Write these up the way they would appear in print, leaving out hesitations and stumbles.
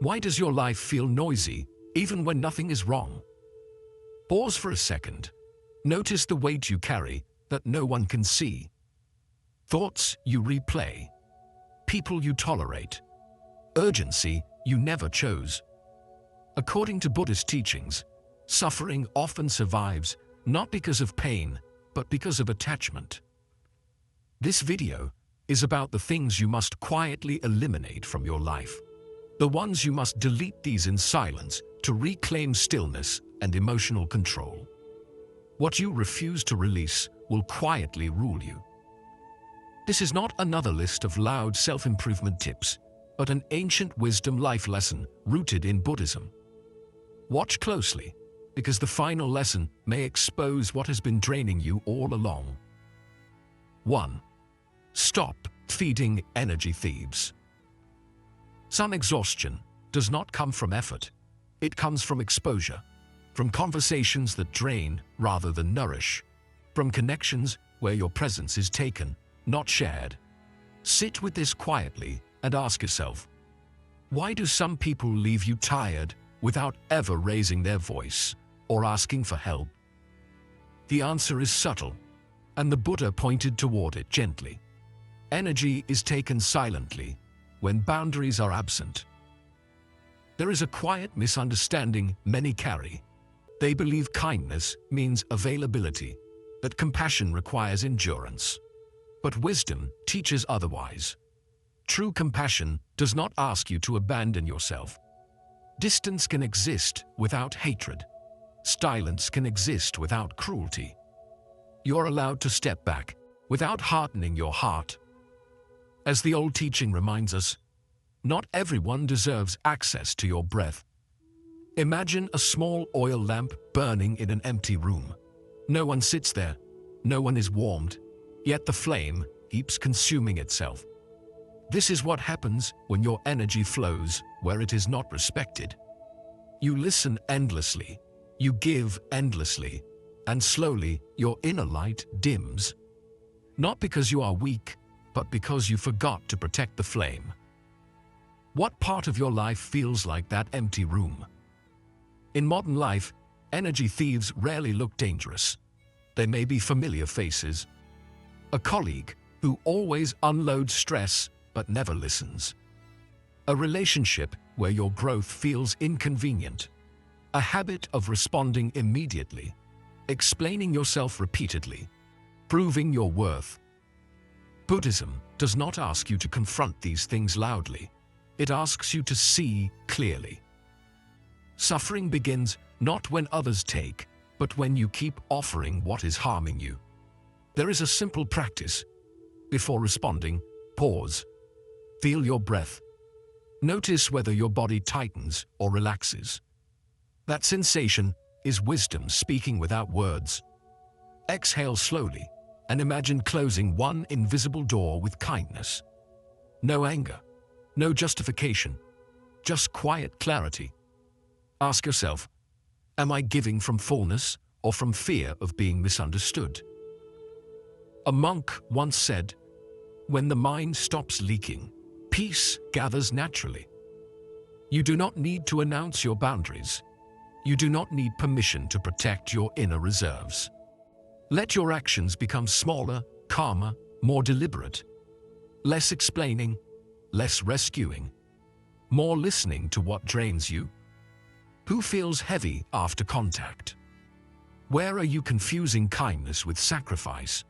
Why does your life feel noisy, even when nothing is wrong? Pause for a second. Notice the weight you carry that no one can see. Thoughts you replay. People you tolerate. Urgency you never chose. According to Buddhist teachings, suffering often survives not because of pain, but because of attachment. This video is about the things you must quietly eliminate from your life. The ones you must delete these in silence to reclaim stillness and emotional control. What you refuse to release will quietly rule you. This is not another list of loud self-improvement tips, but an ancient wisdom life lesson rooted in Buddhism. Watch closely, because the final lesson may expose what has been draining you all along. 1. Stop feeding energy thieves. Some exhaustion does not come from effort. It comes from exposure, from conversations that drain rather than nourish, from connections where your presence is taken, not shared. Sit with this quietly and ask yourself, why do some people leave you tired without ever raising their voice or asking for help? The answer is subtle, and the Buddha pointed toward it gently. Energy is taken silently when boundaries are absent. There is a quiet misunderstanding many carry. They believe kindness means availability, that compassion requires endurance. But wisdom teaches otherwise. True compassion does not ask you to abandon yourself. Distance can exist without hatred. Silence can exist without cruelty. You're allowed to step back without hardening your heart. As the old teaching reminds us, not everyone deserves access to your breath. Imagine a small oil lamp burning in an empty room. No one sits there, no one is warmed, yet the flame keeps consuming itself. This is what happens when your energy flows where it is not respected. You listen endlessly, you give endlessly, and slowly your inner light dims. Not because you are weak, but because you forgot to protect the flame. What part of your life feels like that empty room? In modern life, energy thieves rarely look dangerous. They may be familiar faces. A colleague who always unloads stress but never listens. A relationship where your growth feels inconvenient. A habit of responding immediately, explaining yourself repeatedly, proving your worth. Buddhism does not ask you to confront these things loudly. It asks you to see clearly. Suffering begins not when others take, but when you keep offering what is harming you. There is a simple practice. Before responding, pause. Feel your breath. Notice whether your body tightens or relaxes. That sensation is wisdom speaking without words. Exhale slowly and imagine closing one invisible door with kindness. No anger, no justification, just quiet clarity. Ask yourself, am I giving from fullness or from fear of being misunderstood? A monk once said, when the mind stops leaking, peace gathers naturally. You do not need to announce your boundaries. You do not need permission to protect your inner reserves. Let your actions become smaller, calmer, more deliberate. Less explaining, less rescuing. More listening to what drains you. Who feels heavy after contact? Where are you confusing kindness with sacrifice?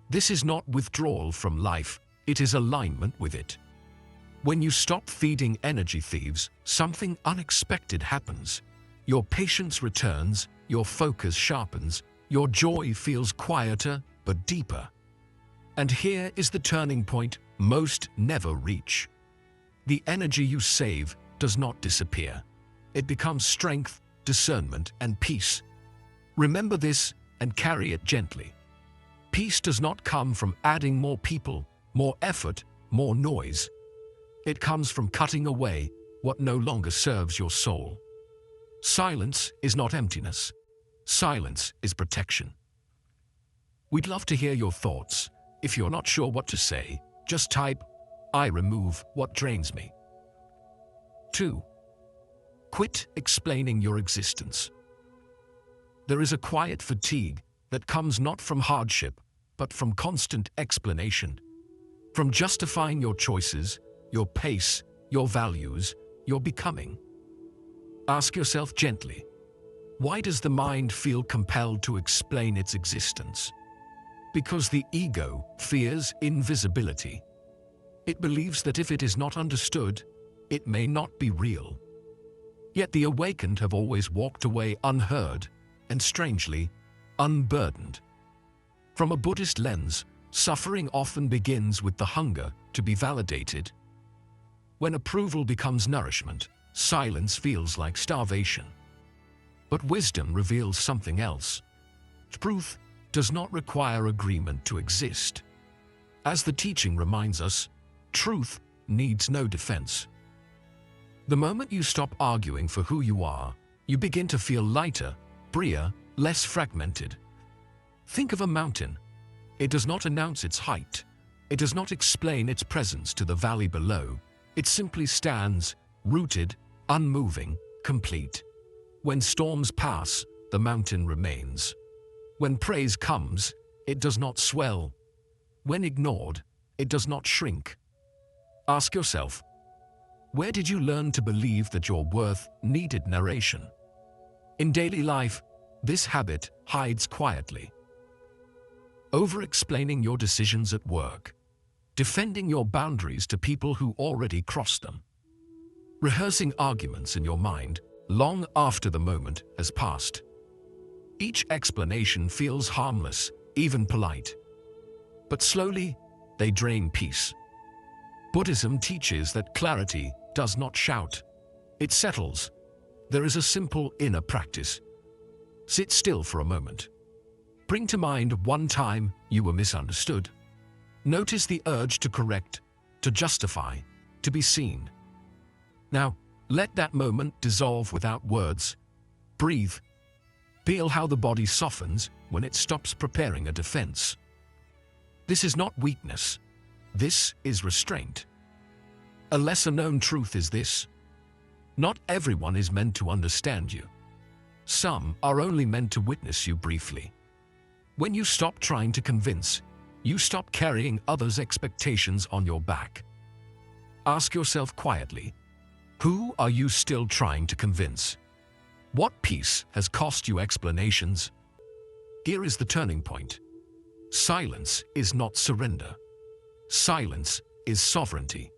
This is not withdrawal from life, it is alignment with it. When you stop feeding energy thieves, something unexpected happens. Your patience returns, your focus sharpens, your joy feels quieter but deeper. And here is the turning point most never reach. The energy you save does not disappear. It becomes strength, discernment, and peace. Remember this and carry it gently. Peace does not come from adding more people, more effort, more noise. It comes from cutting away what no longer serves your soul. Silence is not emptiness. Silence is protection. We'd love to hear your thoughts. If you're not sure what to say, just type, I remove what drains me. 2. Quit explaining your existence. There is a quiet fatigue that comes not from hardship, but from constant explanation, from justifying your choices, your pace, your values, your becoming. Ask yourself gently, why does the mind feel compelled to explain its existence? Because the ego fears invisibility. It believes that if it is not understood, it may not be real. Yet the awakened have always walked away unheard and, strangely, unburdened. From a Buddhist lens, suffering often begins with the hunger to be validated. When approval becomes nourishment, silence feels like starvation. But wisdom reveals something else. Truth does not require agreement to exist. As the teaching reminds us, truth needs no defense. The moment you stop arguing for who you are, you begin to feel lighter, freer, less fragmented. Think of a mountain. It does not announce its height. It does not explain its presence to the valley below. It simply stands, rooted, unmoving, complete. When storms pass, the mountain remains. When praise comes, it does not swell. When ignored, it does not shrink. Ask yourself, where did you learn to believe that your worth needed narration? In daily life, this habit hides quietly. Over-explaining your decisions at work, defending your boundaries to people who already crossed them, rehearsing arguments in your mind long after the moment has passed. Each explanation feels harmless, even polite. But slowly, they drain peace. Buddhism teaches that clarity does not shout. It settles. There is a simple inner practice. Sit still for a moment. Bring to mind one time you were misunderstood. Notice the urge to correct, to justify, to be seen. Now, let that moment dissolve without words. Breathe. Feel how the body softens when it stops preparing a defense. This is not weakness. This is restraint. A lesser-known truth is this: not everyone is meant to understand you. Some are only meant to witness you briefly. When you stop trying to convince, you stop carrying others' expectations on your back. Ask yourself quietly, who are you still trying to convince? What peace has cost you explanations? Here is the turning point. Silence is not surrender. Silence is sovereignty.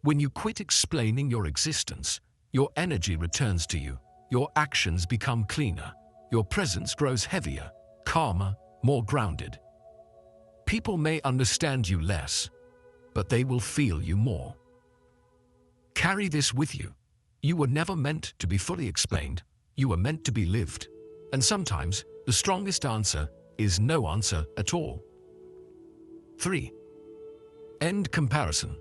When you quit explaining your existence, your energy returns to you, your actions become cleaner, your presence grows heavier, calmer, more grounded. People may understand you less, but they will feel you more. Carry this with you. You were never meant to be fully explained. You were meant to be lived. And sometimes, the strongest answer is no answer at all. 3. End comparison.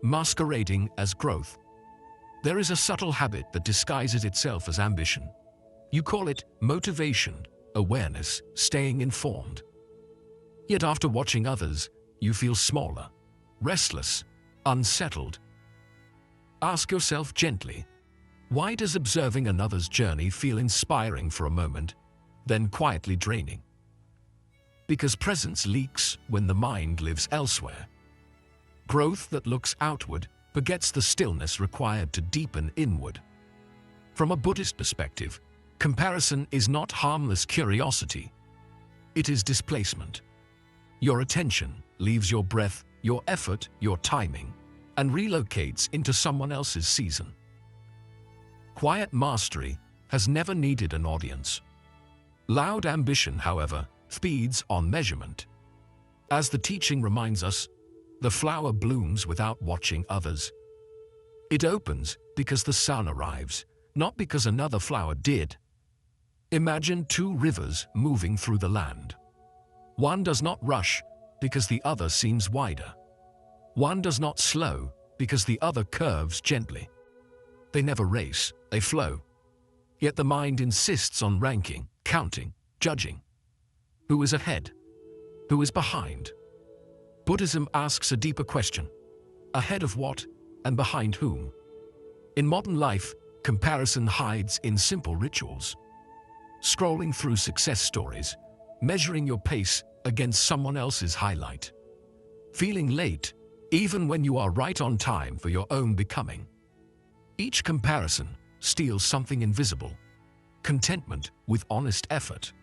Masquerading as growth. There is a subtle habit that disguises itself as ambition. You call it motivation, awareness, staying informed. Yet after watching others, you feel smaller, restless, unsettled. Ask yourself gently, why does observing another's journey feel inspiring for a moment, then quietly draining? Because presence leaks when the mind lives elsewhere. Growth that looks outward forgets the stillness required to deepen inward. From a Buddhist perspective, comparison is not harmless curiosity. It is displacement. Your attention leaves your breath, your effort, your timing, and relocates into someone else's season. Quiet mastery has never needed an audience. Loud ambition, however, feeds on measurement. As the teaching reminds us, the flower blooms without watching others. It opens because the sun arrives, not because another flower did. Imagine two rivers moving through the land. One does not rush because the other seems wider. One does not slow because the other curves gently. They never race, they flow. Yet the mind insists on ranking, counting, judging. Who is ahead? Who is behind? Buddhism asks a deeper question. Ahead of what and behind whom? In modern life, Comparison hides in simple rituals. Scrolling through success stories, measuring your pace against someone else's highlight. Feeling late, even when you are right on time for your own becoming. Each comparison steals something invisible. Contentment with honest effort.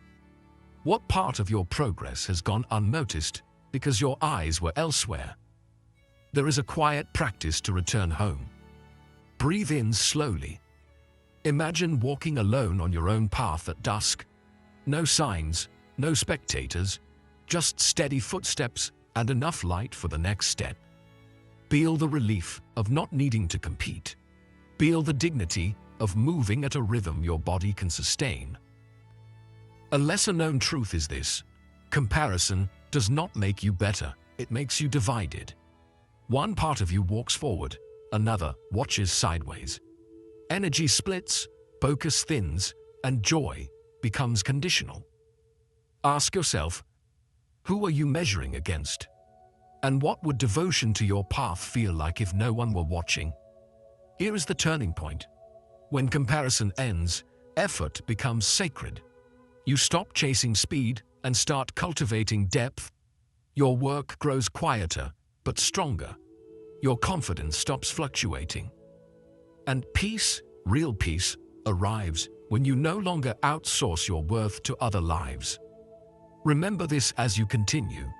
What part of your progress has gone unnoticed because your eyes were elsewhere? There is a quiet practice to return home. Breathe in slowly. Imagine walking alone on your own path at dusk. No signs, no spectators, just steady footsteps and enough light for the next step. Feel the relief of not needing to compete. Feel the dignity of moving at a rhythm your body can sustain. A lesser-known truth is this: comparison does not make you better, it makes you divided. One part of you walks forward, another watches sideways. Energy splits, focus thins, and joy becomes conditional. Ask yourself, who are you measuring against? And what would devotion to your path feel like if no one were watching? Here is the turning point. When comparison ends, effort becomes sacred. You stop chasing speed and start cultivating depth. Your work grows quieter, but stronger. Your confidence stops fluctuating. And peace, real peace, arrives when you no longer outsource your worth to other lives. Remember this as you continue.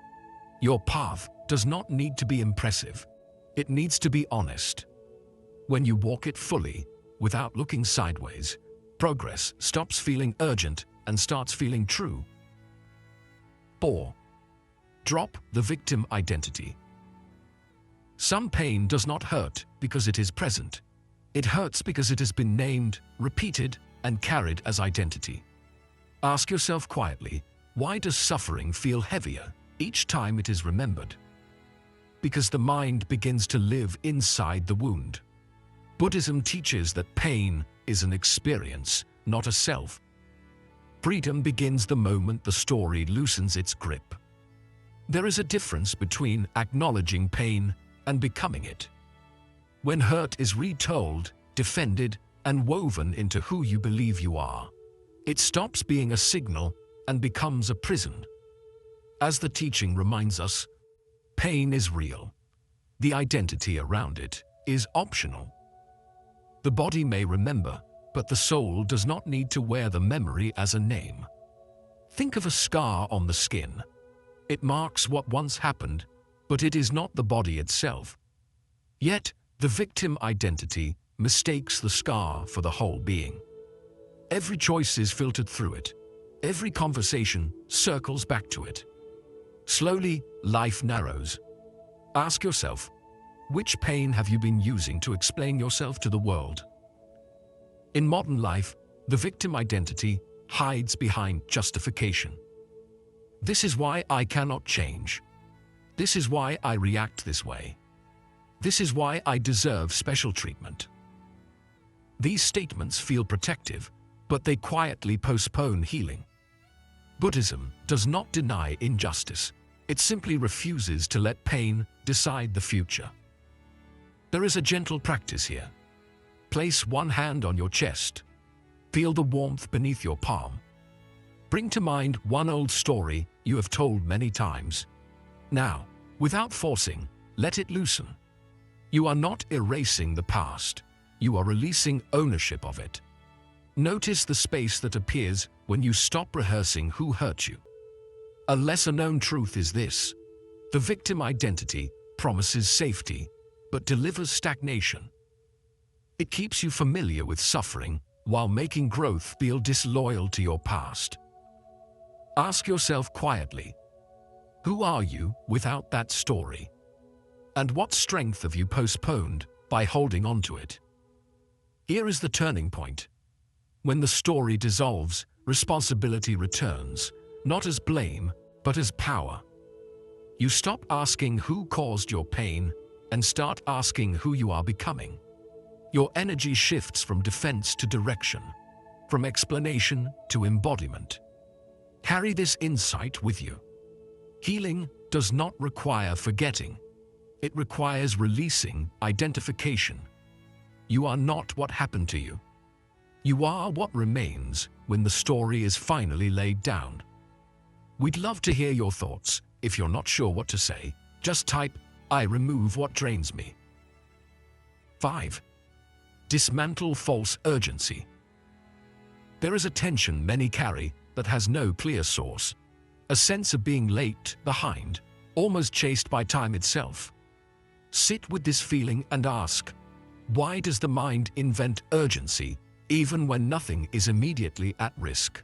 Your path does not need to be impressive. It needs to be honest. When you walk it fully, without looking sideways, progress stops feeling urgent and starts feeling true. 4. Drop the victim identity. Some pain does not hurt because it is present. It hurts because it has been named, repeated, and carried as identity. Ask yourself quietly, why does suffering feel heavier each time it is remembered? Because the mind begins to live inside the wound. Buddhism teaches that pain is an experience, not a self. Freedom begins the moment the story loosens its grip. There is a difference between acknowledging pain and becoming it. When hurt is retold, defended, and woven into who you believe you are, it stops being a signal and becomes a prison. As the teaching reminds us, pain is real. The identity around it is optional. The body may remember, but the soul does not need to wear the memory as a name. Think of a scar on the skin. It marks what once happened, but it is not the body itself. Yet, the victim identity mistakes the scar for the whole being. Every choice is filtered through it. Every conversation circles back to it. Slowly, life narrows. Ask yourself, which pain have you been using to explain yourself to the world? In modern life, the victim identity hides behind justification. This is why I cannot change. This is why I react this way. This is why I deserve special treatment. These statements feel protective, but they quietly postpone healing. Buddhism does not deny injustice. It simply refuses to let pain decide the future. There is a gentle practice here. Place one hand on your chest. Feel the warmth beneath your palm. Bring to mind one old story you have told many times. Now, without forcing, let it loosen. You are not erasing the past. You are releasing ownership of it. Notice the space that appears when you stop rehearsing who hurt you. A lesser-known truth is this: the victim identity promises safety, but delivers stagnation. It keeps you familiar with suffering while making growth feel disloyal to your past. Ask yourself quietly, who are you without that story? And what strength have you postponed by holding on to it? Here is the turning point. When the story dissolves, responsibility returns, not as blame, but as power. You stop asking who caused your pain and start asking who you are becoming. Your energy shifts from defense to direction, from explanation to embodiment. Carry this insight with you. Healing does not require forgetting. It requires releasing identification. You are not what happened to you. You are what remains when the story is finally laid down. We'd love to hear your thoughts. If you're not sure what to say, just type, "I remove what drains me." 5. Dismantle false urgency. There is a tension many carry that has no clear source. A sense of being late, behind, almost chased by time itself. Sit with this feeling and ask, why does the mind invent urgency even when nothing is immediately at risk?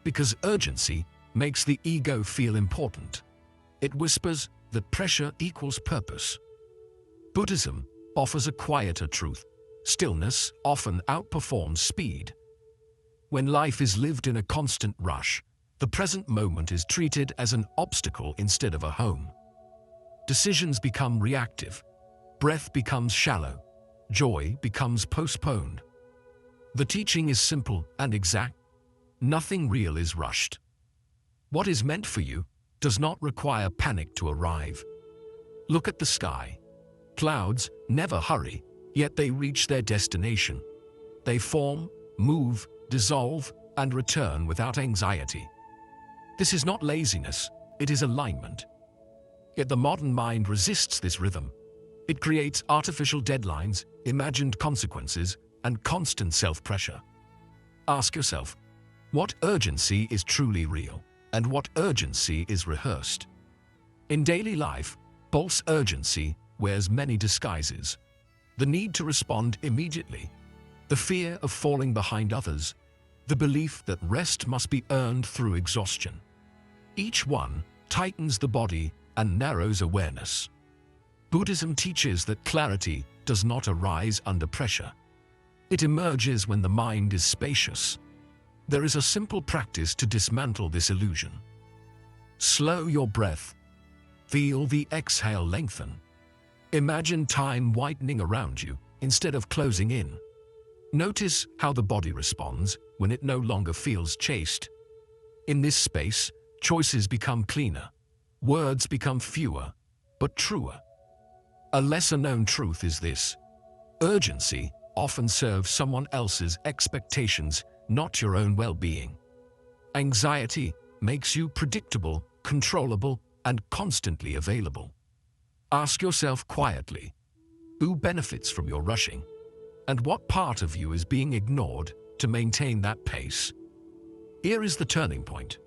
Because urgency makes the ego feel important. It whispers that pressure equals purpose. Buddhism offers a quieter truth. Stillness often outperforms speed. When life is lived in a constant rush, the present moment is treated as an obstacle instead of a home. Decisions become reactive. Breath becomes shallow. Joy becomes postponed. The teaching is simple and exact. Nothing real is rushed. What is meant for you does not require panic to arrive. Look at the sky. Clouds never hurry, yet they reach their destination. They form, move, dissolve, and return without anxiety. This is not laziness, it is alignment. Yet the modern mind resists this rhythm. It creates artificial deadlines, imagined consequences, and constant self-pressure. Ask yourself, what urgency is truly real, and what urgency is rehearsed? In daily life, false urgency wears many disguises. The need to respond immediately, the fear of falling behind others, the belief that rest must be earned through exhaustion. Each one tightens the body and narrows awareness. Buddhism teaches that clarity does not arise under pressure. It emerges when the mind is spacious. There is a simple practice to dismantle this illusion. Slow your breath. Feel the exhale lengthen. Imagine time widening around you instead of closing in. Notice how the body responds when it no longer feels chased. In this space, choices become cleaner. Words become fewer, but truer. A lesser-known truth is this: urgency often serves someone else's expectations, not your own well-being. Anxiety makes you predictable, controllable, and constantly available. Ask yourself quietly, who benefits from your rushing? And what part of you is being ignored to maintain that pace? Here is the turning point.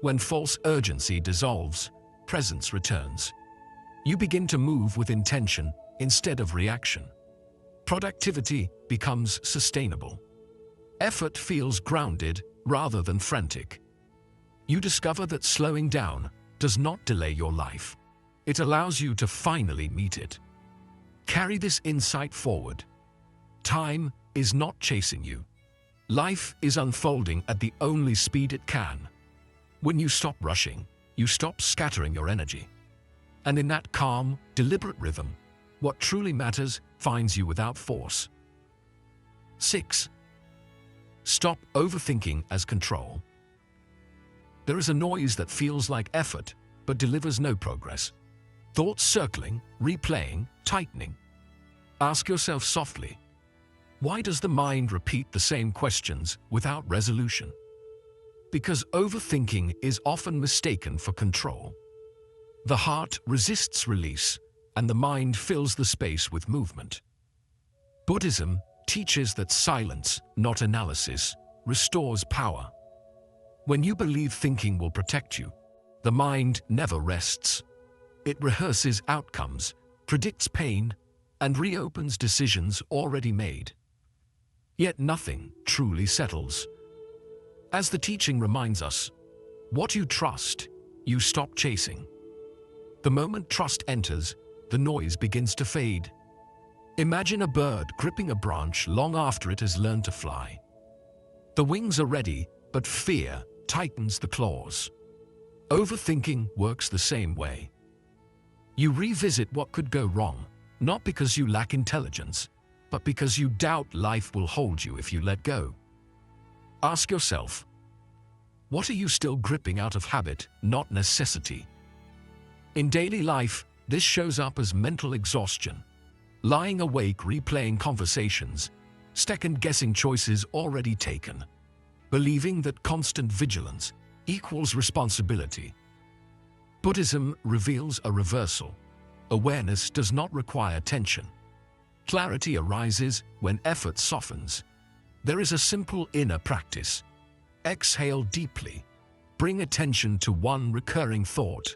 When false urgency dissolves, presence returns. You begin to move with intention instead of reaction. Productivity becomes sustainable. Effort feels grounded rather than frantic. You discover that slowing down does not delay your life. It allows you to finally meet it. Carry this insight forward. Time is not chasing you. Life is unfolding at the only speed it can. When you stop rushing, you stop scattering your energy. And in that calm, deliberate rhythm, what truly matters finds you without force. 6. Stop overthinking as control. There is a noise that feels like effort, but delivers no progress. Thoughts circling, replaying, tightening. Ask yourself softly, why does the mind repeat the same questions without resolution? Because overthinking is often mistaken for control. The heart resists release, and the mind fills the space with movement. Buddhism teaches that silence, not analysis, restores power. When you believe thinking will protect you, the mind never rests. It rehearses outcomes, predicts pain, and reopens decisions already made. Yet nothing truly settles. As the teaching reminds us, what you trust, you stop chasing. The moment trust enters, the noise begins to fade. Imagine a bird gripping a branch long after it has learned to fly. The wings are ready, but fear tightens the claws. Overthinking works the same way. You revisit what could go wrong, not because you lack intelligence, but because you doubt life will hold you if you let go. Ask yourself, what are you still gripping out of habit, not necessity? In daily life, this shows up as mental exhaustion. Lying awake replaying conversations, second-guessing choices already taken, believing that constant vigilance equals responsibility. Buddhism reveals a reversal. Awareness does not require tension. Clarity arises when effort softens. There is a simple inner practice. Exhale deeply. Bring attention to one recurring thought.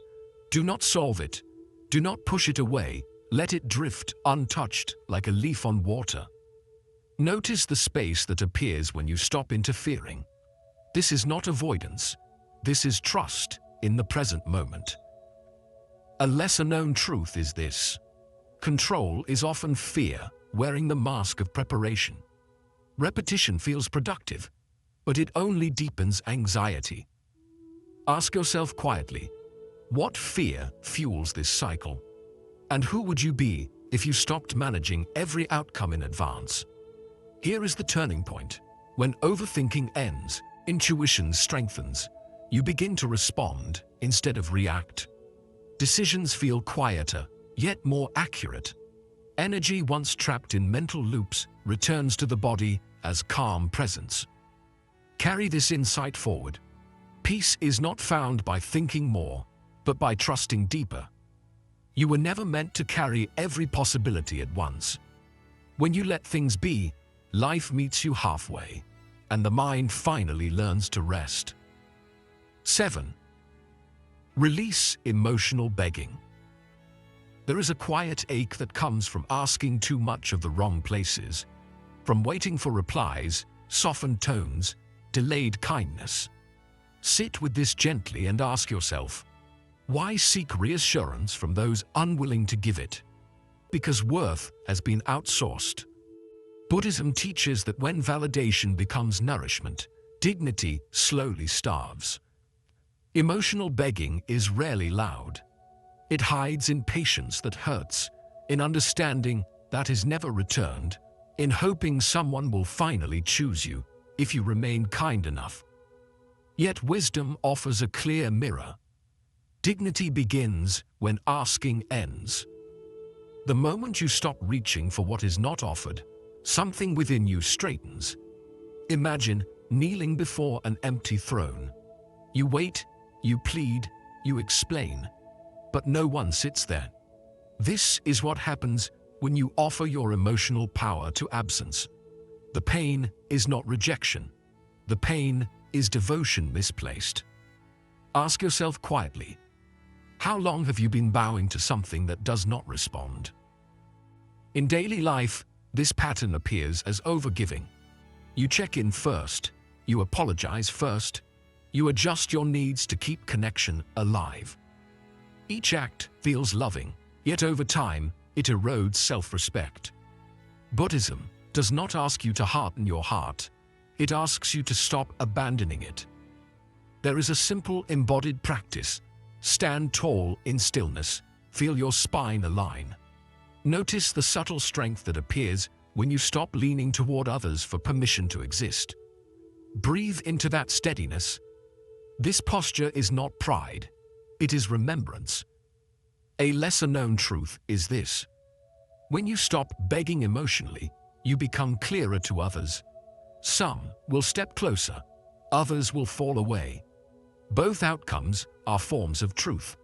Do not solve it. Do not push it away. Let it drift untouched like a leaf on water. Notice the space that appears when you stop interfering. This is not avoidance. This is trust in the present moment. A lesser-known truth is this: control is often fear wearing the mask of preparation. Repetition feels productive, but it only deepens anxiety. Ask yourself quietly, what fear fuels this cycle? And who would you be if you stopped managing every outcome in advance? Here is the turning point. When overthinking ends, intuition strengthens. You begin to respond instead of react. Decisions feel quieter, yet more accurate. Energy once trapped in mental loops returns to the body as calm presence. Carry this insight forward. Peace is not found by thinking more, but by trusting deeper. You were never meant to carry every possibility at once. When you let things be, life meets you halfway, and the mind finally learns to rest. 7. Release emotional begging. There is a quiet ache that comes from asking too much of the wrong places, from waiting for replies, softened tones, delayed kindness. Sit with this gently and ask yourself, why seek reassurance from those unwilling to give it? Because worth has been outsourced. Buddhism teaches that when validation becomes nourishment, dignity slowly starves. Emotional begging is rarely loud. It hides in patience that hurts, in understanding that is never returned, in hoping someone will finally choose you if you remain kind enough. Yet wisdom offers a clear mirror. Dignity begins when asking ends. The moment you stop reaching for what is not offered, something within you straightens. Imagine kneeling before an empty throne. You wait, you plead, you explain, but no one sits there. This is what happens when you offer your emotional power to absence. The pain is not rejection. The pain is devotion misplaced. Ask yourself quietly, how long have you been bowing to something that does not respond? In daily life, this pattern appears as overgiving. You check in first, you apologize first, you adjust your needs to keep connection alive. Each act feels loving, yet over time, it erodes self-respect. Buddhism does not ask you to harden your heart. It asks you to stop abandoning it. There is a simple embodied practice. Stand tall in stillness. Feel your spine align. Notice the subtle strength that appears when you stop leaning toward others for permission to exist. Breathe into that steadiness. This posture is not pride. It is remembrance. A lesser-known truth is this: when you stop begging emotionally, you become clearer to others. Some will step closer, others will fall away. Both outcomes are forms of truth.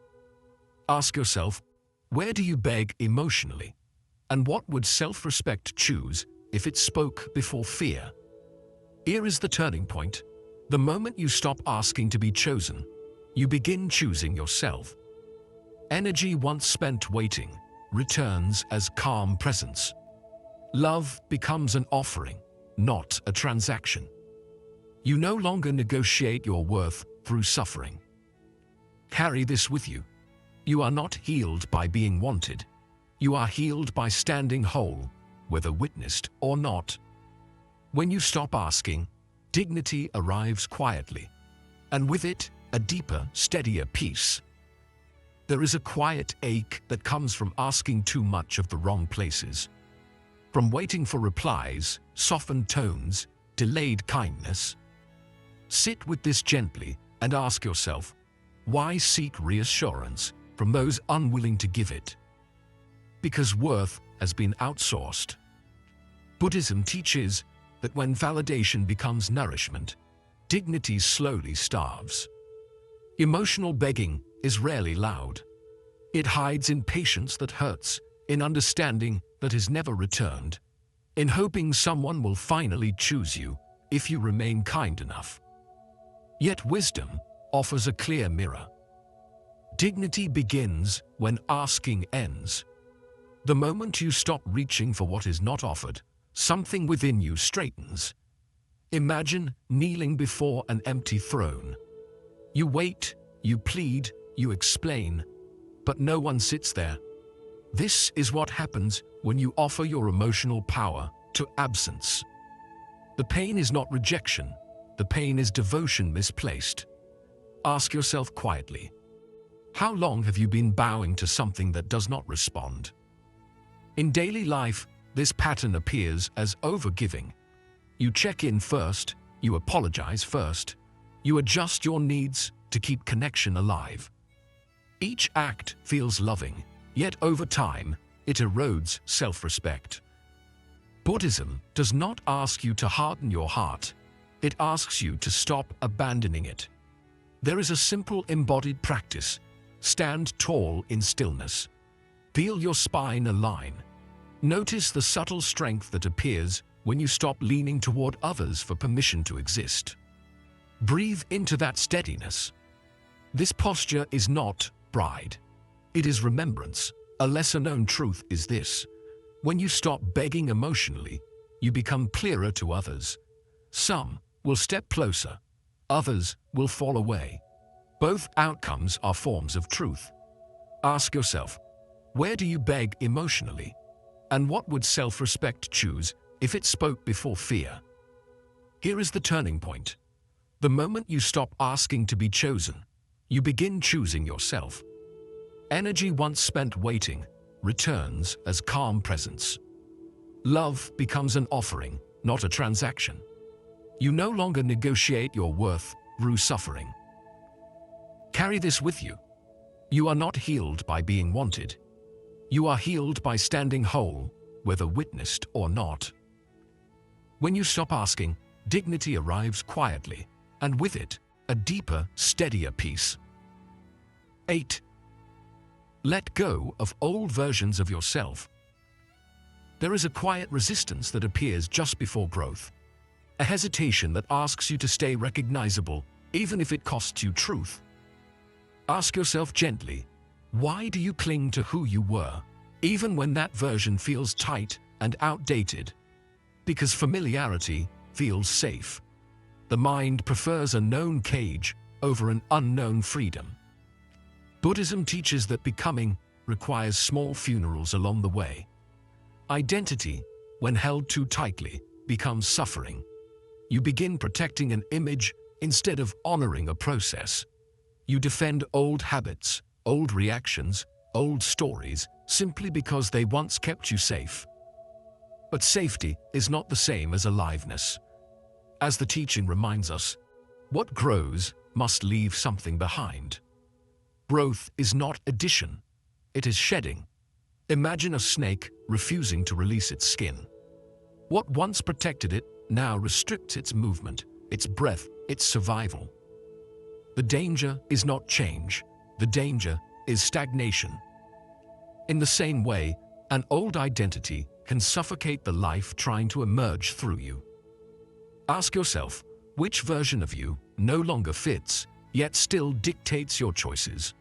Ask yourself, where do you beg emotionally? And what would self-respect choose if it spoke before fear? Here is the turning point. The moment you stop asking to be chosen, you begin choosing yourself. Energy once spent waiting returns as calm presence. Love becomes an offering, not a transaction. You no longer negotiate your worth through suffering. Carry this with you. You are not healed by being wanted. You are healed by standing whole, whether witnessed or not. When you stop asking, dignity arrives quietly, and with it, a deeper, steadier peace. There is a quiet ache that comes from asking too much of the wrong places. From waiting for replies, softened tones, delayed kindness. Sit with this gently and ask yourself, why seek reassurance from those unwilling to give it? Because worth has been outsourced. Buddhism teaches that when validation becomes nourishment, dignity slowly starves. Emotional begging is rarely loud. It hides in patience that hurts, in understanding that is never returned, in hoping someone will finally choose you if you remain kind enough. Yet wisdom offers a clear mirror. Dignity begins when asking ends. The moment you stop reaching for what is not offered, something within you straightens. Imagine kneeling before an empty throne. You wait, you plead, you explain, but no one sits there. This is what happens when you offer your emotional power to absence. The pain is not rejection. The pain is devotion misplaced. Ask yourself quietly, how long have you been bowing to something that does not respond? In daily life, this pattern appears as overgiving. You check in first, you apologize first, you adjust your needs to keep connection alive. Each act feels loving, yet over time, it erodes self-respect. Buddhism does not ask you to harden your heart. It asks you to stop abandoning it. There is a simple embodied practice. Stand tall in stillness. Feel your spine align. Notice the subtle strength that appears when you stop leaning toward others for permission to exist. Breathe into that steadiness. This posture is not pride. It is remembrance. A lesser-known truth is this: when you stop begging emotionally, you become clearer to others. Some will step closer, others will fall away. Both outcomes are forms of truth. Ask yourself, where do you beg emotionally? And what would self-respect choose if it spoke before fear? Here is the turning point. The moment you stop asking to be chosen, you begin choosing yourself. Energy once spent waiting returns as calm presence. Love becomes an offering, not a transaction. You no longer negotiate your worth through suffering. Carry this with you. You are not healed by being wanted. You are healed by standing whole, whether witnessed or not. When you stop asking, dignity arrives quietly, and with it, a deeper, steadier peace. 8. Let go of old versions of yourself. There is a quiet resistance that appears just before growth. A hesitation that asks you to stay recognizable, even if it costs you truth. Ask yourself gently, why do you cling to who you were, even when that version feels tight and outdated? Because familiarity feels safe. The mind prefers a known cage over an unknown freedom. Buddhism teaches that becoming requires small funerals along the way. Identity, when held too tightly, becomes suffering. You begin protecting an image instead of honoring a process. You defend old habits, old reactions, old stories, simply because they once kept you safe. But safety is not the same as aliveness. As the teaching reminds us, what grows must leave something behind. Growth is not addition, it is shedding. Imagine a snake refusing to release its skin. What once protected it now restricts its movement, its breath, its survival. The danger is not change, the danger is stagnation. In the same way, an old identity can suffocate the life trying to emerge through you. Ask yourself, which version of you no longer fits, yet still dictates your choices?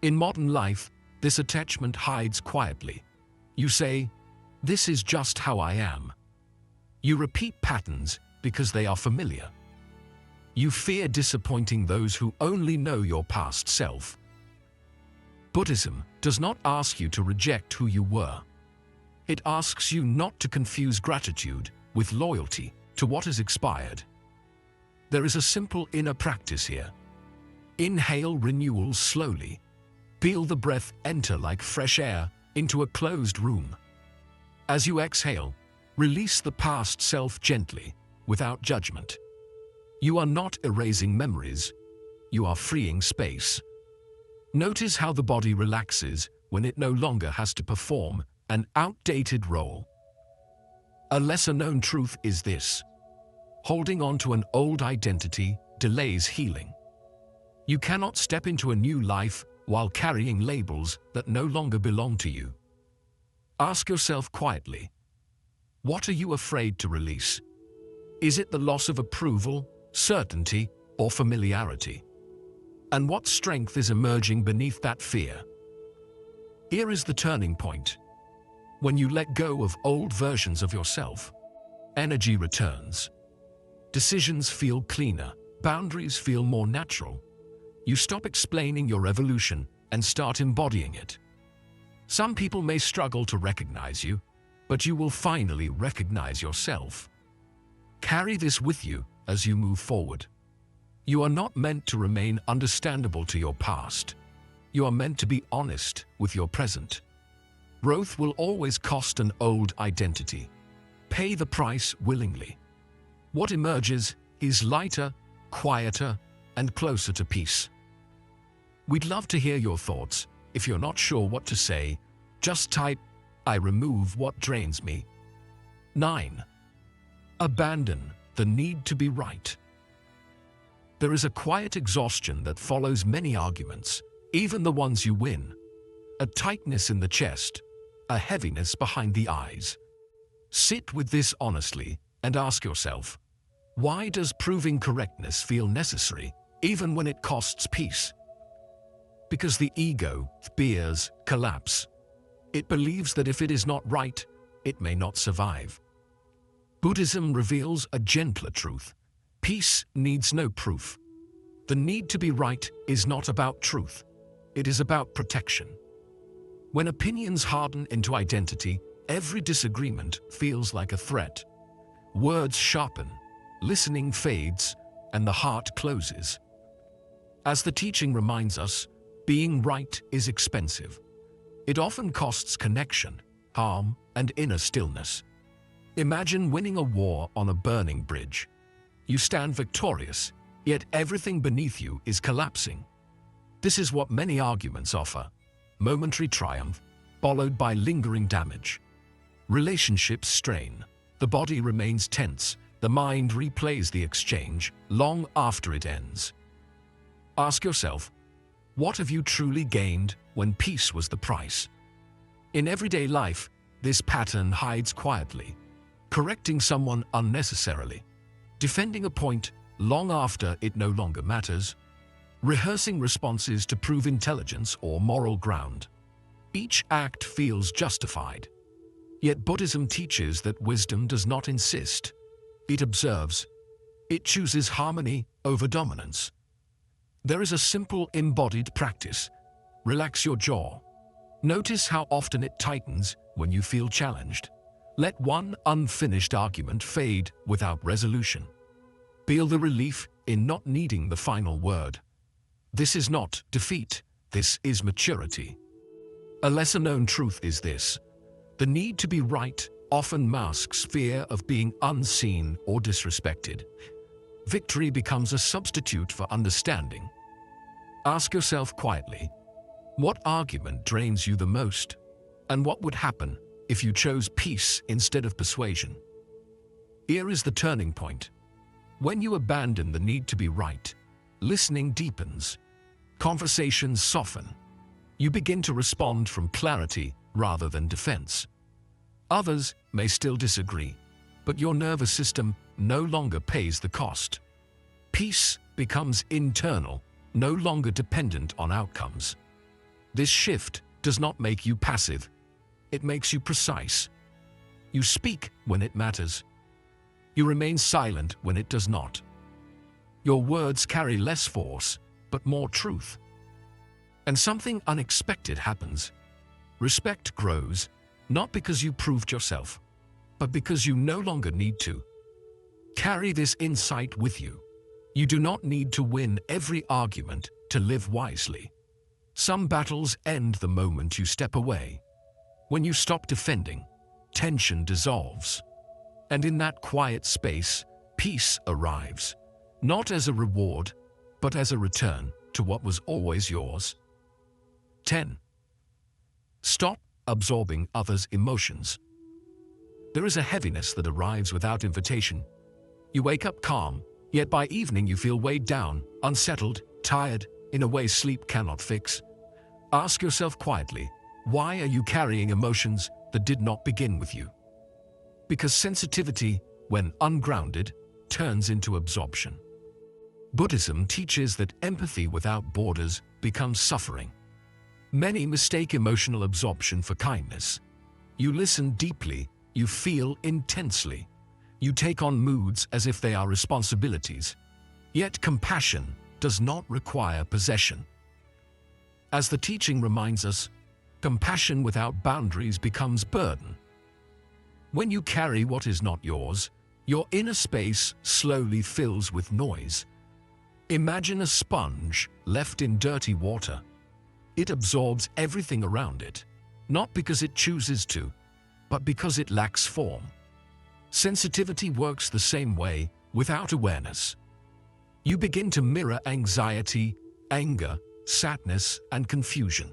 In modern life, this attachment hides quietly. You say, "This is just how I am." You repeat patterns because they are familiar. You fear disappointing those who only know your past self. Buddhism does not ask you to reject who you were. It asks you not to confuse gratitude with loyalty to what has expired. There is a simple inner practice here. Inhale renewal slowly. Feel the breath enter like fresh air into a closed room. As you exhale, release the past self gently, without judgment. You are not erasing memories, you are freeing space. Notice how the body relaxes when it no longer has to perform an outdated role. A lesser-known truth is this: holding on to an old identity delays healing. You cannot step into a new life while carrying labels that no longer belong to you. Ask yourself quietly, what are you afraid to release? Is it the loss of approval, certainty, or familiarity? And what strength is emerging beneath that fear? Here is the turning point. When you let go of old versions of yourself, energy returns. Decisions feel cleaner, boundaries feel more natural. You stop explaining your evolution and start embodying it. Some people may struggle to recognize you, but you will finally recognize yourself. Carry this with you as you move forward. You are not meant to remain understandable to your past. You are meant to be honest with your present. Growth will always cost an old identity. Pay the price willingly. What emerges is lighter, quieter, and closer to peace. We'd love to hear your thoughts. If you're not sure what to say, just type, "I remove what drains me." 9. Abandon the need to be right. There is a quiet exhaustion that follows many arguments, even the ones you win. A tightness in the chest, a heaviness behind the eyes. Sit with this honestly and ask yourself, why does proving correctness feel necessary, even when it costs peace? Because the ego fears collapse. It believes that if it is not right, it may not survive. Buddhism reveals a gentler truth. Peace needs no proof. The need to be right is not about truth. It is about protection. When opinions harden into identity, every disagreement feels like a threat. Words sharpen, listening fades, and the heart closes. As the teaching reminds us, being right is expensive. It often costs connection, calm, and inner stillness. Imagine winning a war on a burning bridge. You stand victorious, yet everything beneath you is collapsing. This is what many arguments offer: momentary triumph, followed by lingering damage. Relationships strain, the body remains tense, the mind replays the exchange long after it ends. Ask yourself, what have you truly gained when peace was the price? In everyday life, this pattern hides quietly. Correcting someone unnecessarily, defending a point long after it no longer matters, rehearsing responses to prove intelligence or moral ground. Each act feels justified. Yet Buddhism teaches that wisdom does not insist. It observes. It chooses harmony over dominance. There is a simple embodied practice. Relax your jaw. Notice how often it tightens when you feel challenged. Let one unfinished argument fade without resolution. Feel the relief in not needing the final word. This is not defeat, this is maturity. A lesser-known truth is this: the need to be right often masks fear of being unseen or disrespected. Victory becomes a substitute for understanding. Ask yourself quietly, what argument drains you the most? And what would happen if you chose peace instead of persuasion? Here is the turning point. When you abandon the need to be right, listening deepens. Conversations soften. You begin to respond from clarity rather than defense. Others may still disagree, but your nervous system no longer pays the cost. Peace becomes internal, no longer dependent on outcomes. This shift does not make you passive. It makes you precise. You speak when it matters. You remain silent when it does not. Your words carry less force, but more truth. And something unexpected happens. Respect grows, not because you proved yourself, but because you no longer need to. Carry this insight with you. You do not need to win every argument to live wisely. Some battles end the moment you step away. When you stop defending, tension dissolves. And in that quiet space, peace arrives, not as a reward, but as a return to what was always yours. 10. Stop absorbing others' emotions. There is a heaviness that arrives without invitation. You wake up calm, yet by evening you feel weighed down, unsettled, tired, in a way sleep cannot fix. Ask yourself quietly, why are you carrying emotions that did not begin with you? Because sensitivity, when ungrounded, turns into absorption. Buddhism teaches that empathy without borders becomes suffering. Many mistake emotional absorption for kindness. You listen deeply, you feel intensely. You take on moods as if they are responsibilities. Yet compassion does not require possession. As the teaching reminds us, compassion without boundaries becomes burden. When you carry what is not yours, your inner space slowly fills with noise. Imagine a sponge left in dirty water. It absorbs everything around it, not because it chooses to, but because it lacks form. Sensitivity works the same way without awareness. You begin to mirror anxiety, anger, sadness, and confusion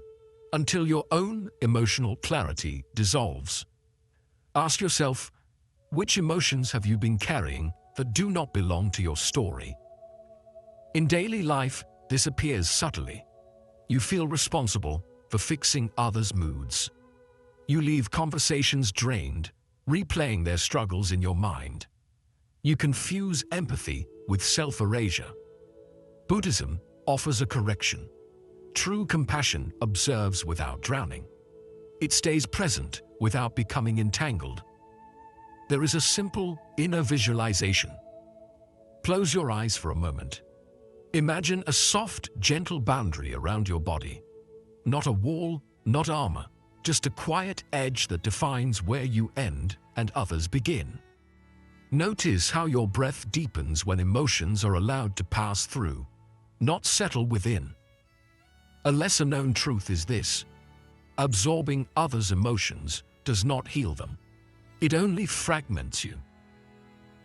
until your own emotional clarity dissolves. Ask yourself, which emotions have you been carrying that do not belong to your story? In daily life, this appears subtly. You feel responsible for fixing others' moods. You leave conversations drained, replaying their struggles in your mind. You confuse empathy with self-erasure. Buddhism offers a correction. True compassion observes without drowning. It stays present without becoming entangled. There is a simple inner visualization. Close your eyes for a moment. Imagine a soft, gentle boundary around your body. Not a wall, not armor, just a quiet edge that defines where you end and others begin. Notice how your breath deepens when emotions are allowed to pass through, not settle within. A lesser-known truth is this: absorbing others' emotions does not heal them. It only fragments you.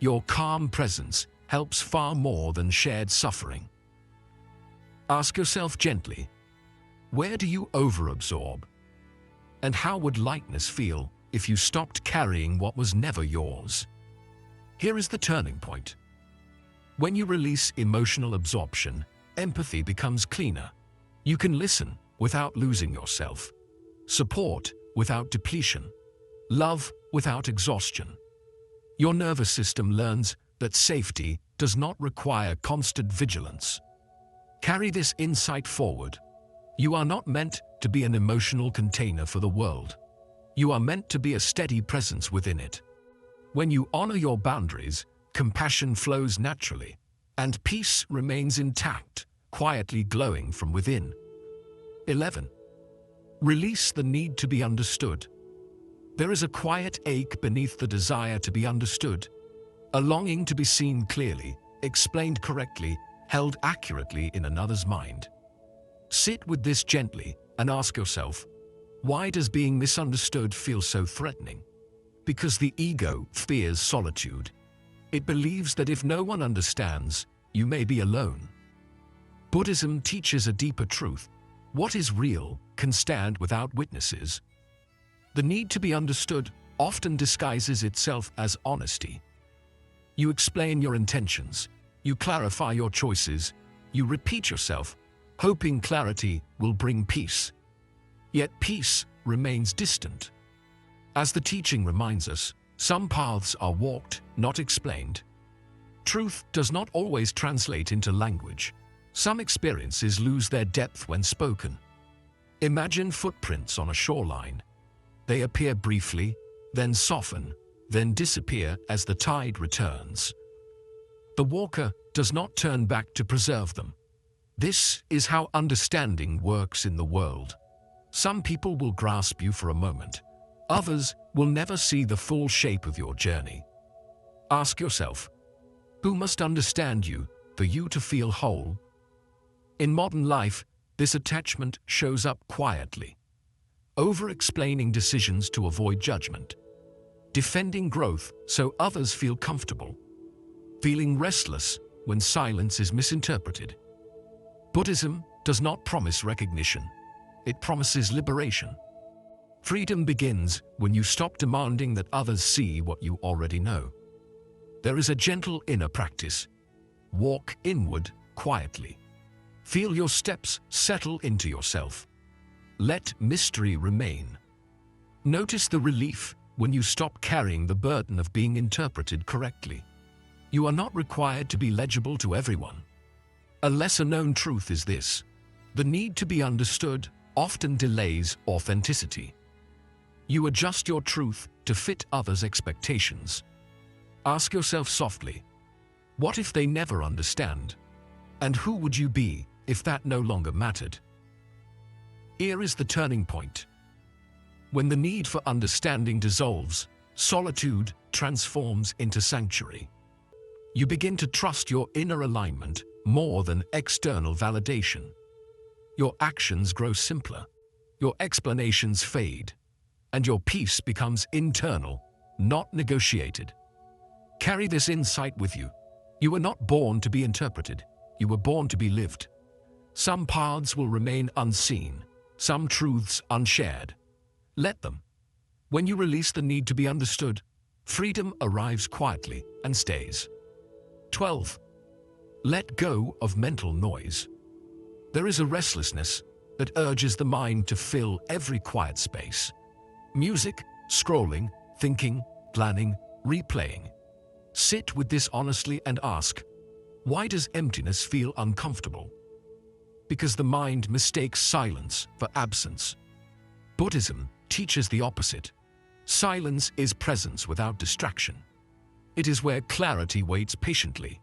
Your calm presence helps far more than shared suffering. Ask yourself gently, where do you overabsorb? And how would lightness feel if you stopped carrying what was never yours? Here is the turning point. When you release emotional absorption, empathy becomes cleaner. You can listen without losing yourself, support without depletion, love without exhaustion. Your nervous system learns that safety does not require constant vigilance. Carry this insight forward. You are not meant to be an emotional container for the world. You are meant to be a steady presence within it. When you honor your boundaries, compassion flows naturally, and peace remains intact, quietly glowing from within. 11. Release the need to be understood. There is a quiet ache beneath the desire to be understood, a longing to be seen clearly, explained correctly, held accurately in another's mind. Sit with this gently and ask yourself, why does being misunderstood feel so threatening? Because the ego fears solitude. It believes that if no one understands, you may be alone. Buddhism teaches a deeper truth. What is real can stand without witnesses. The need to be understood often disguises itself as honesty. You explain your intentions, you clarify your choices, you repeat yourself, hoping clarity will bring peace. Yet peace remains distant. As the teaching reminds us, some paths are walked, not explained. Truth does not always translate into language. Some experiences lose their depth when spoken. Imagine footprints on a shoreline. They appear briefly, then soften, then disappear as the tide returns. The walker does not turn back to preserve them. This is how understanding works in the world. Some people will grasp you for a moment. Others will never see the full shape of your journey. Ask yourself, who must understand you for you to feel whole? In modern life, this attachment shows up quietly. Over-explaining decisions to avoid judgment. Defending growth so others feel comfortable. Feeling restless when silence is misinterpreted. Buddhism does not promise recognition. It promises liberation. Freedom begins when you stop demanding that others see what you already know. There is a gentle inner practice. Walk inward quietly. Feel your steps settle into yourself. Let mystery remain. Notice the relief when you stop carrying the burden of being interpreted correctly. You are not required to be legible to everyone. A lesser-known truth is this: the need to be understood often delays authenticity. You adjust your truth to fit others' expectations. Ask yourself softly, what if they never understand? And who would you be if that no longer mattered? Here is the turning point. When the need for understanding dissolves, solitude transforms into sanctuary. You begin to trust your inner alignment more than external validation. Your actions grow simpler, your explanations fade, and your peace becomes internal, not negotiated. Carry this insight with you. You were not born to be interpreted, you were born to be lived. Some paths will remain unseen, some truths unshared. Let them. When you release the need to be understood, freedom arrives quietly and stays. 12. Let go of mental noise. There is a restlessness that urges the mind to fill every quiet space. Music, scrolling, thinking, planning, replaying. Sit with this honestly and ask, why does emptiness feel uncomfortable? Because the mind mistakes silence for absence. Buddhism teaches the opposite. Silence is presence without distraction. It is where clarity waits patiently.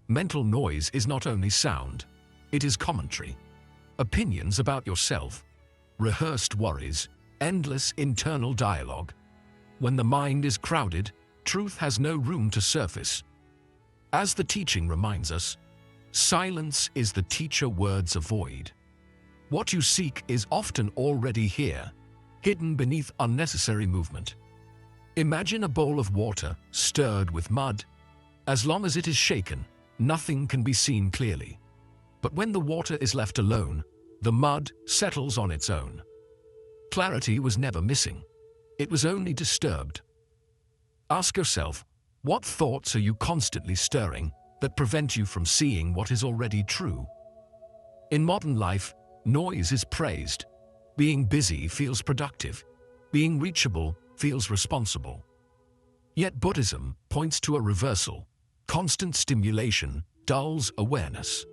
Mental noise is not only sound, it is commentary. Opinions about yourself, rehearsed worries, endless internal dialogue. When the mind is crowded, truth has no room to surface. As the teaching reminds us, silence is the teacher words avoid. What you seek is often already here, hidden beneath unnecessary movement. Imagine a bowl of water stirred with mud. As long as it is shaken, nothing can be seen clearly. But when the water is left alone, the mud settles on its own. Clarity was never missing. It was only disturbed. Ask yourself, what thoughts are you constantly stirring that prevent you from seeing what is already true? In modern life, noise is praised. Being busy feels productive. Being reachable feels responsible. Yet Buddhism points to a reversal. Constant stimulation dulls awareness.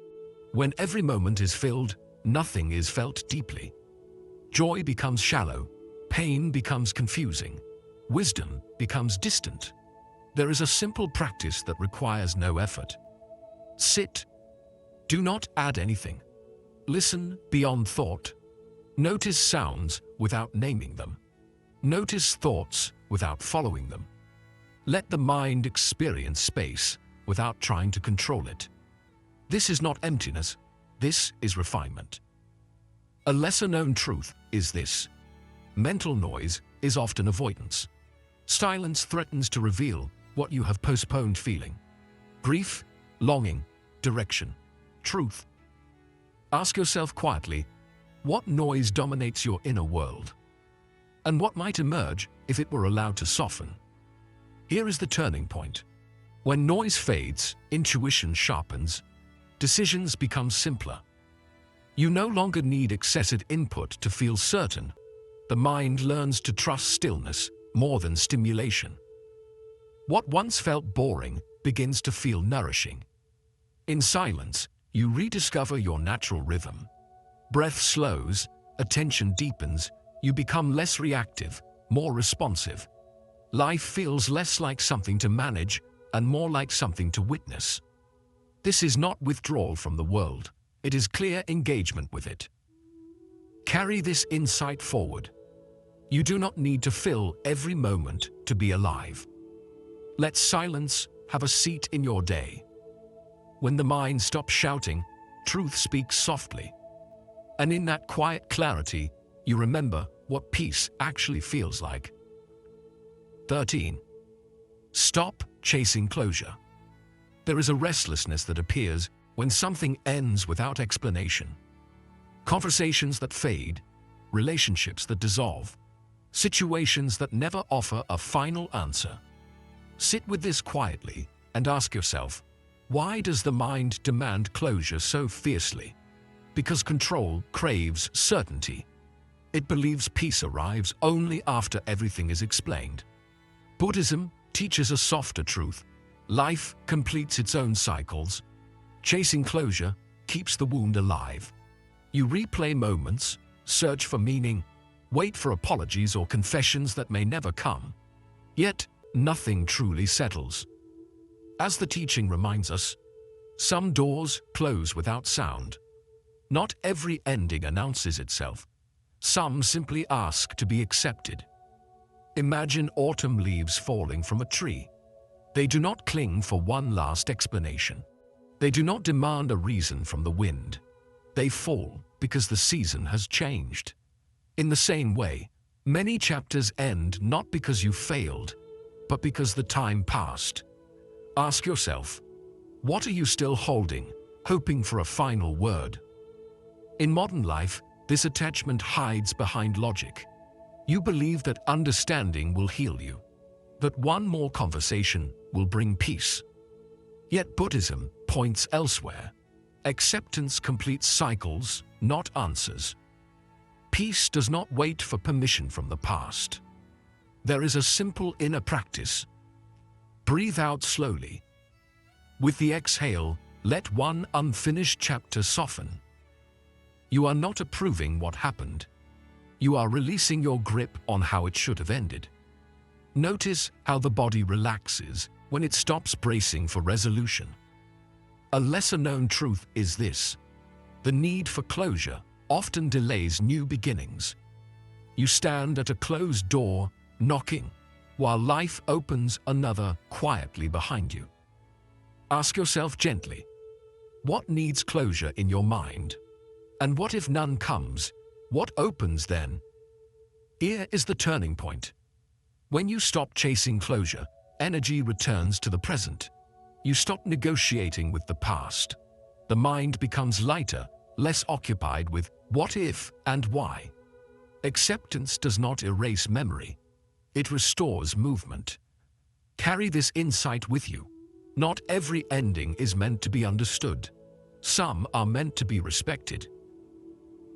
When every moment is filled, nothing is felt deeply. Joy becomes shallow, pain becomes confusing, wisdom becomes distant. There is a simple practice that requires no effort. Sit. Do not add anything. Listen beyond thought. Notice sounds without naming them. Notice thoughts without following them. Let the mind experience space without trying to control it. This is not emptiness, this is refinement. A lesser-known truth is this: mental noise is often avoidance. Silence threatens to reveal what you have postponed feeling. Grief, longing, direction, truth. Ask yourself quietly, what noise dominates your inner world? And what might emerge if it were allowed to soften? Here is the turning point. When noise fades, intuition sharpens, decisions become simpler. You no longer need excessive input to feel certain. The mind learns to trust stillness more than stimulation. What once felt boring begins to feel nourishing. In silence, you rediscover your natural rhythm. Breath slows, attention deepens, you become less reactive, more responsive. Life feels less like something to manage and more like something to witness. This is not withdrawal from the world, it is clear engagement with it. Carry this insight forward. You do not need to fill every moment to be alive. Let silence have a seat in your day. When the mind stops shouting, truth speaks softly. And in that quiet clarity, you remember what peace actually feels like. 13. Stop chasing closure. There is a restlessness that appears when something ends without explanation. Conversations that fade, relationships that dissolve, situations that never offer a final answer. Sit with this quietly and ask yourself, why does the mind demand closure so fiercely? Because control craves certainty. It believes peace arrives only after everything is explained. Buddhism teaches a softer truth. Life completes its own cycles. Chasing closure keeps the wound alive. You replay moments, search for meaning, wait for apologies or confessions that may never come. Yet, nothing truly settles. As the teaching reminds us, some doors close without sound. Not every ending announces itself. Some simply ask to be accepted. Imagine autumn leaves falling from a tree. They do not cling for one last explanation. They do not demand a reason from the wind. They fall because the season has changed. In the same way, many chapters end not because you failed, but because the time passed. Ask yourself, what are you still holding, hoping for a final word? In modern life, this attachment hides behind logic. You believe that understanding will heal you, that one more conversation will bring peace. Yet Buddhism points elsewhere. Acceptance completes cycles, not answers. Peace does not wait for permission from the past. There is a simple inner practice. Breathe out slowly. With the exhale, let one unfinished chapter soften. You are not approving what happened. You are releasing your grip on how it should have ended. Notice how the body relaxes when it stops bracing for resolution. A lesser-known truth is this: the need for closure often delays new beginnings. You stand at a closed door, knocking, while life opens another quietly behind you. Ask yourself gently, what needs closure in your mind? And what if none comes? What opens then? Here is the turning point. When you stop chasing closure, energy returns to the present. You stop negotiating with the past. The mind becomes lighter, less occupied with what if and why. Acceptance does not erase memory. It restores movement. Carry this insight with you. Not every ending is meant to be understood. Some are meant to be respected.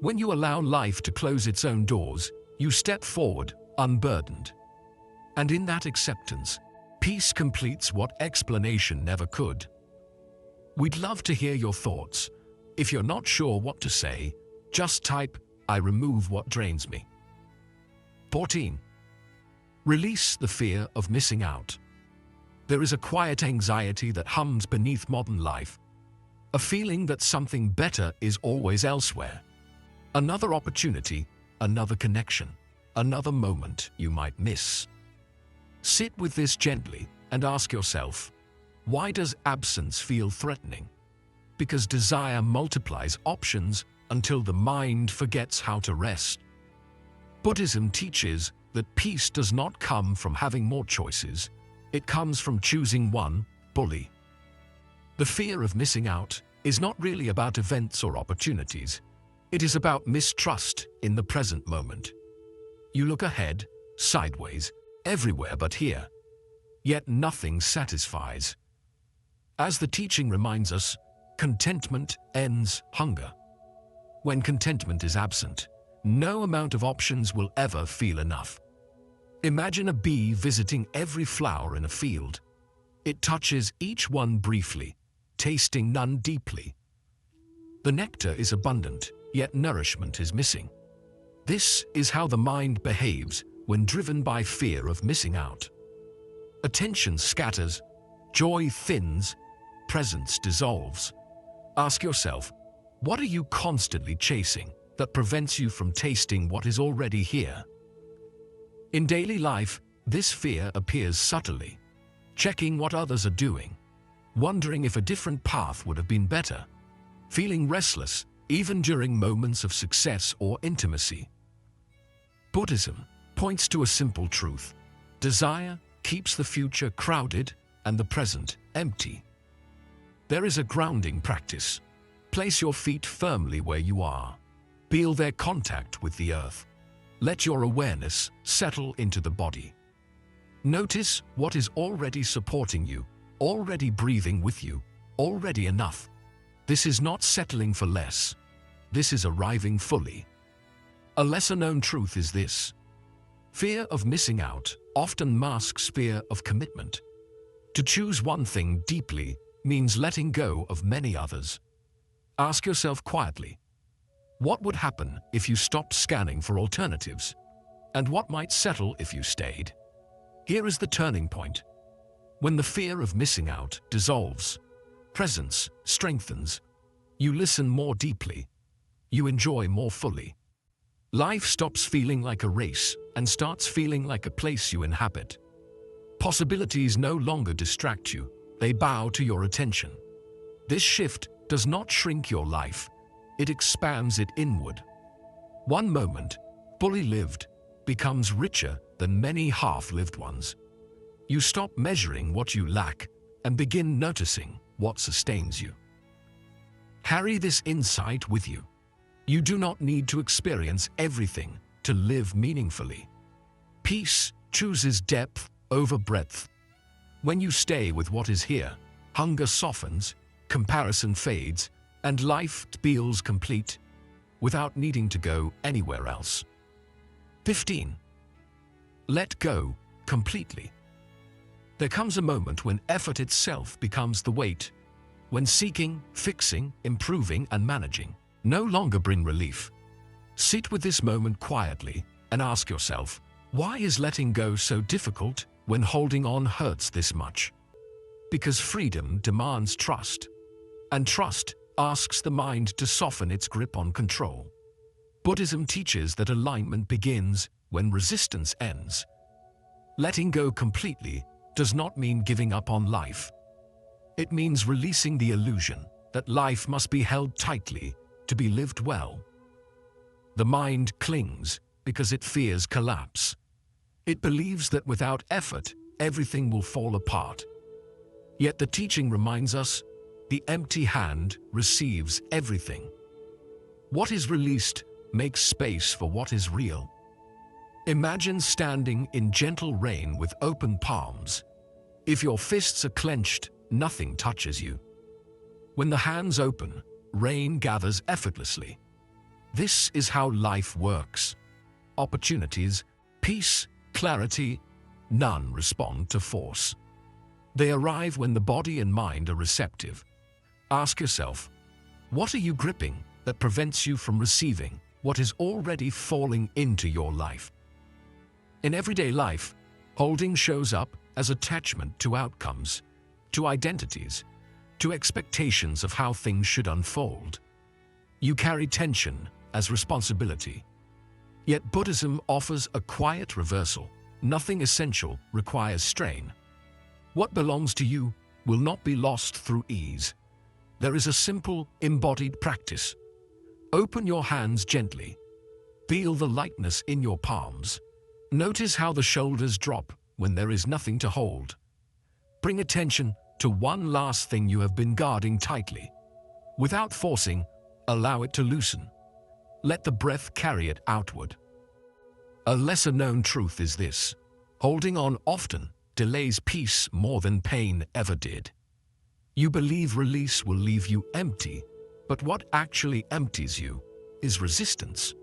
When you allow life to close its own doors, you step forward, unburdened. And in that acceptance, peace completes what explanation never could. We'd love to hear your thoughts. If you're not sure what to say, just type, "I remove what drains me." 14. Release the fear of missing out. There is a quiet anxiety that hums beneath modern life, a feeling that something better is always elsewhere. Another opportunity, another connection, another moment you might miss. Sit with this gently and ask yourself, why does absence feel threatening? Because desire multiplies options until the mind forgets how to rest. Buddhism teaches that peace does not come from having more choices. It comes from choosing one fully. The fear of missing out is not really about events or opportunities. It is about mistrust in the present moment. You look ahead, sideways, everywhere but here. Yet nothing satisfies. As the teaching reminds us, contentment ends hunger. When contentment is absent, no amount of options will ever feel enough. Imagine a bee visiting every flower in a field. It touches each one briefly, tasting none deeply. The nectar is abundant, yet nourishment is missing. This is how the mind behaves when driven by fear of missing out. Attention scatters, joy thins, presence dissolves. Ask yourself, what are you constantly chasing that prevents you from tasting what is already here? In daily life, this fear appears subtly. Checking what others are doing, wondering if a different path would have been better, feeling restless even during moments of success or intimacy. Buddhism points to a simple truth: desire keeps the future crowded and the present empty. There is a grounding practice. Place your feet firmly where you are. Feel their contact with the earth. Let your awareness settle into the body. Notice what is already supporting you, already breathing with you, already enough. This is not settling for less. This is arriving fully. A lesser-known truth is this: fear of missing out often masks fear of commitment. To choose one thing deeply means letting go of many others. Ask yourself quietly, what would happen if you stopped scanning for alternatives? And what might settle if you stayed? Here is the turning point. When the fear of missing out dissolves, presence strengthens, you listen more deeply, you enjoy more fully. Life stops feeling like a race and starts feeling like a place you inhabit. Possibilities no longer distract you, they bow to your attention. This shift does not shrink your life, it expands it inward. One moment, fully lived, becomes richer than many half-lived ones. You stop measuring what you lack and begin noticing what sustains you. Carry this insight with you. You do not need to experience everything to live meaningfully. Peace chooses depth over breadth. When you stay with what is here, hunger softens, comparison fades, and life feels complete, without needing to go anywhere else. 15. Let go completely. There comes a moment when effort itself becomes the weight, when seeking, fixing, improving, and managing no longer bring relief. Sit with this moment quietly and ask yourself, why is letting go so difficult when holding on hurts this much? Because freedom demands trust, and trust asks the mind to soften its grip on control. Buddhism teaches that alignment begins when resistance ends. Letting go completely does not mean giving up on life. It means releasing the illusion that life must be held tightly to be lived well. The mind clings because it fears collapse. It believes that without effort, everything will fall apart. Yet the teaching reminds us, the empty hand receives everything. What is released makes space for what is real. Imagine standing in gentle rain with open palms. If your fists are clenched, nothing touches you. When the hands open, rain gathers effortlessly. This is how life works. Opportunities, peace, clarity, none respond to force. They arrive when the body and mind are receptive. Ask yourself, what are you gripping that prevents you from receiving what is already falling into your life? In everyday life, holding shows up as attachment to outcomes, to identities, to expectations of how things should unfold. You carry tension as responsibility. Yet Buddhism offers a quiet reversal. Nothing essential requires strain. What belongs to you will not be lost through ease. There is a simple, embodied practice. Open your hands gently. Feel the lightness in your palms. Notice how the shoulders drop when there is nothing to hold. Bring attention to one last thing you have been guarding tightly. Without forcing, allow it to loosen. Let the breath carry it outward. A lesser-known truth is this: holding on often delays peace more than pain ever did. You believe release will leave you empty, but what actually empties you is resistance.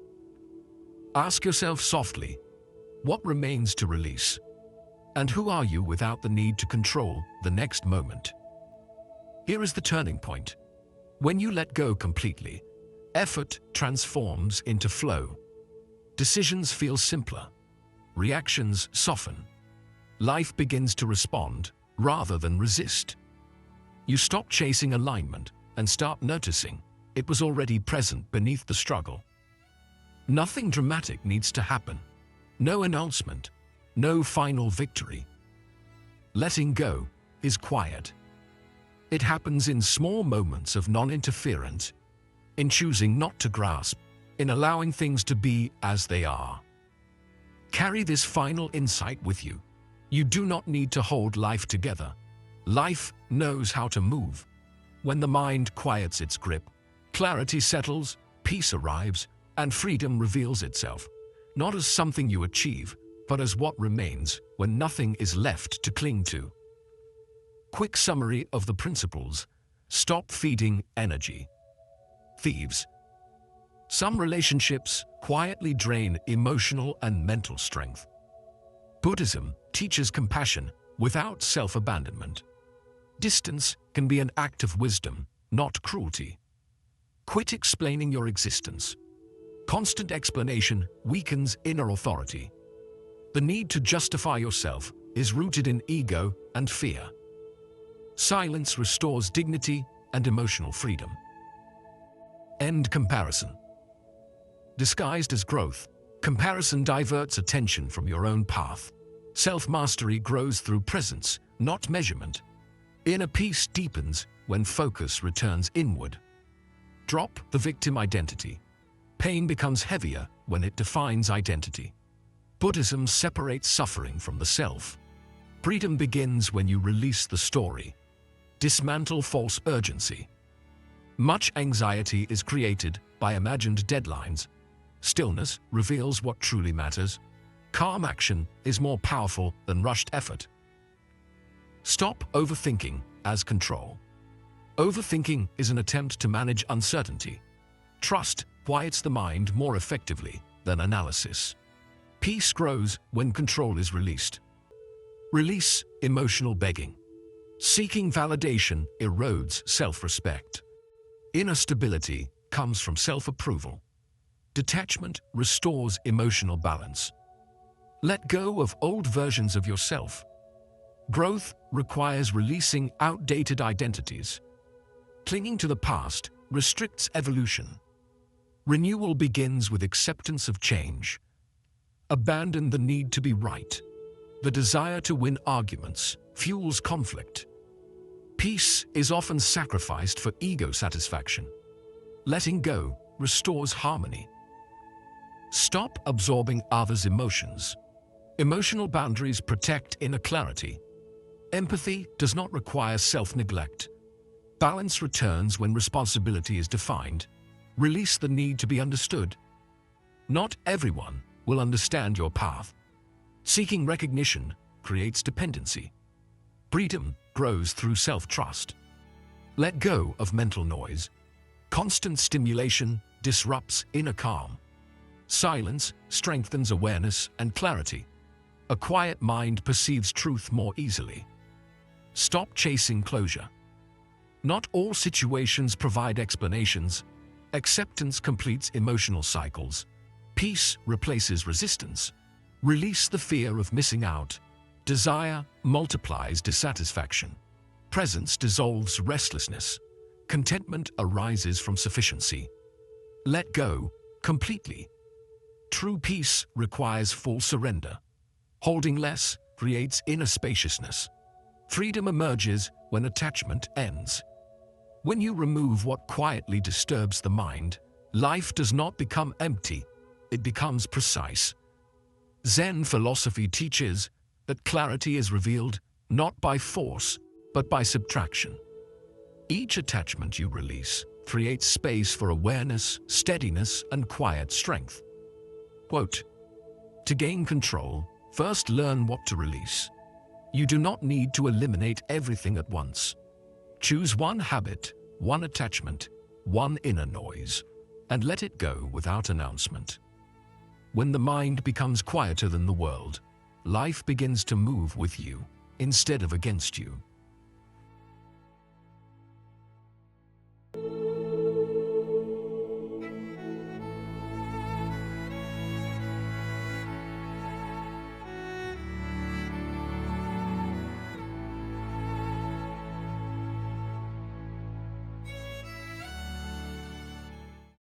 Ask yourself softly, what remains to release? And who are you without the need to control the next moment? Here is the turning point. When you let go completely, effort transforms into flow. Decisions feel simpler. Reactions soften. Life begins to respond rather than resist. You stop chasing alignment and start noticing it was already present beneath the struggle. Nothing dramatic needs to happen. No announcement, no final victory. Letting go is quiet. It happens in small moments of non-interference, in choosing not to grasp, in allowing things to be as they are. Carry this final insight with you. You do not need to hold life together. Life knows how to move. When the mind quiets its grip, clarity settles, peace arrives, and freedom reveals itself. not as something you achieve, but as what remains when nothing is left to cling to. Quick summary of the principles. Stop feeding energy. Thieves. Some relationships quietly drain emotional and mental strength. Buddhism teaches compassion without self-abandonment. Distance can be an act of wisdom, not cruelty. Quit explaining your existence. Constant explanation weakens inner authority. The need to justify yourself is rooted in ego and fear. Silence restores dignity and emotional freedom. End comparison. Disguised as growth, comparison diverts attention from your own path. Self-mastery grows through presence, not measurement. Inner peace deepens when focus returns inward. Drop the victim identity. Pain becomes heavier when it defines identity. Buddhism separates suffering from the self. Freedom begins when you release the story. Dismantle false urgency. Much anxiety is created by imagined deadlines. Stillness reveals what truly matters. Calm action is more powerful than rushed effort. Stop overthinking as control. Overthinking is an attempt to manage uncertainty. Trust quiets the mind more effectively than analysis. Peace grows when control is released. Release emotional begging. Seeking validation erodes self-respect. Inner stability comes from self-approval. Detachment restores emotional balance. Let go of old versions of yourself. Growth requires releasing outdated identities. Clinging to the past restricts evolution. Renewal begins with acceptance of change. Abandon the need to be right. The desire to win arguments fuels conflict. Peace is often sacrificed for ego satisfaction. Letting go restores harmony. Stop absorbing others' emotions. Emotional boundaries protect inner clarity. Empathy does not require self-neglect. Balance returns when responsibility is defined. Release the need to be understood. Not everyone will understand your path. Seeking recognition creates dependency. Freedom grows through self-trust. Let go of mental noise. Constant stimulation disrupts inner calm. Silence strengthens awareness and clarity. A quiet mind perceives truth more easily. Stop chasing closure. Not all situations provide explanations. Acceptance completes emotional cycles. Peace replaces resistance. Release the fear of missing out. Desire multiplies dissatisfaction. Presence dissolves restlessness. Contentment arises from sufficiency. Let go completely. True peace requires full surrender. Holding less creates inner spaciousness. Freedom emerges when attachment ends. When you remove what quietly disturbs the mind, life does not become empty, it becomes precise. Zen philosophy teaches that clarity is revealed not by force, but by subtraction. Each attachment you release creates space for awareness, steadiness, and quiet strength. Quote, "To gain control, first learn what to release. You do not need to eliminate everything at once. Choose one habit, one attachment, one inner noise, and let it go without announcement. When the mind becomes quieter than the world, life begins to move with you instead of against you."